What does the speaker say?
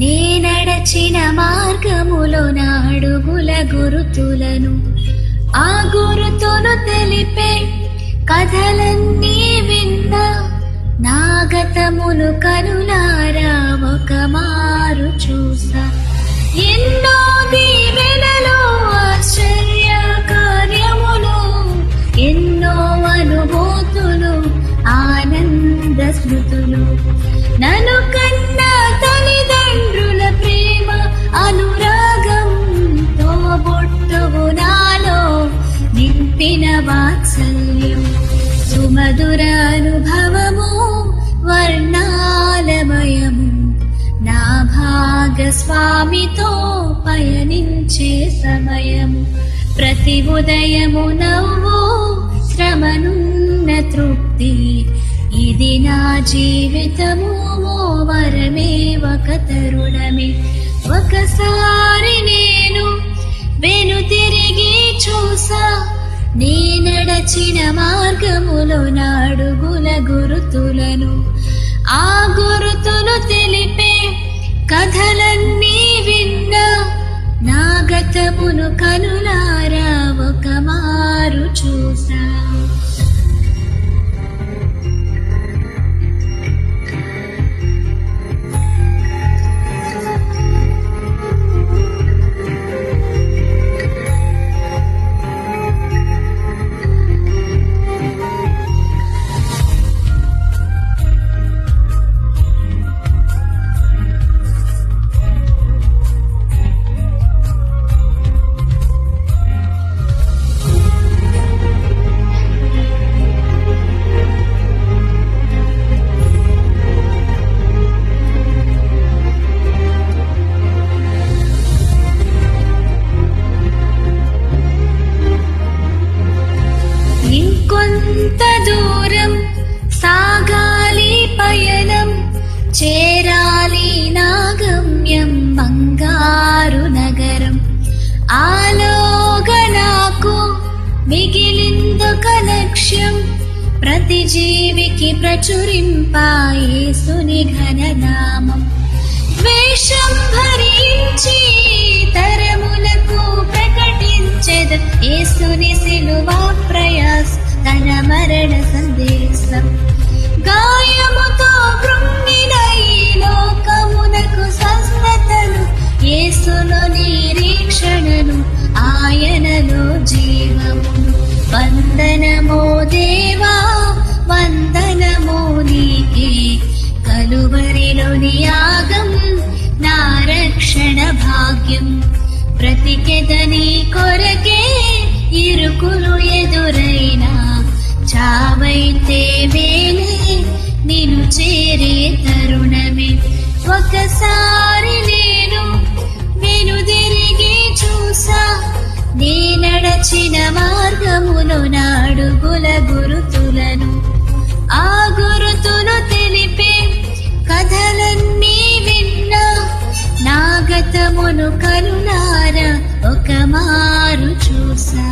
నే నడచిన మార్గములో నా అడుగుల గురుతులను, ఆ గురుతును తెలిపే కథలన్నీ విన్నా, నా గతమును కనులారా ఒక మారు చూసా. ఎన్నో దీవెనలు, ఆశ్చర్య కార్యములు, ఎన్నో అనుభూతులు, ఆనంద స్మృతులు, నన్ను కన్న తల్లిదండ్రుల ప్రేమ అనురాగం, తోబుట్టువు నాలో నింపిన వాత్సల్యం, సుమధుర అనుభవము వర్ణాలమయము, నా భాగస్వామితో పయనించే సమయము, ప్రతి ఉదయము నవ్వు, శ్రమనున్న తృప్తి, ఇది నా జీవితము ఓ వరమే ఒక తరుణమే. ఒకసారి నేను వెనుతిరిగి చూసా, నే నడచిన మార్గములో నా అడుగుల గురుతులను, ఆ గురుతులు తెలిపే కథలన్నీ విన్నా, నా గతమును కనులారా ఒక మారు చూసా. ఇంకొంత దూరం సాగాలి పయనం, చేరాలి నా గమ్యం బంగారు నగరం. ఆలోగా నాకు మిగిలిందొక లక్ష్యం, ప్రతి జీవికి ప్రచురింపా యేసుని ఘననామం. ద్వేషం భరించి తరములకు ప్రకటించెద యేసుని సిలువా ప్రయాస, తన మరణ సందేశం. గాయముతో కృంగిన ఈ లోకమునకు స్వస్థతను, యేసులో నిరీక్షణను, ఆయనలో జీవమును. వందనమో దేవా, వందనమో నీకే, కలువరిలోని యాగం నా రక్షణ భాగ్యం. బ్రతికెదని కొరకే ఇరుకులు ఎదురైనా, చావైతే వేలే నిన్ను చేరే తరుణమే. ఒకసారి నేను వెనుదిరిగి చూసా, నే నడచిన మార్గములో నా అడుగుల గురుతులను, ఆ గురుతును తెలిపే కథలన్నీ విన్నా, నా గతమును కనులారా ఒక మారు చూసా.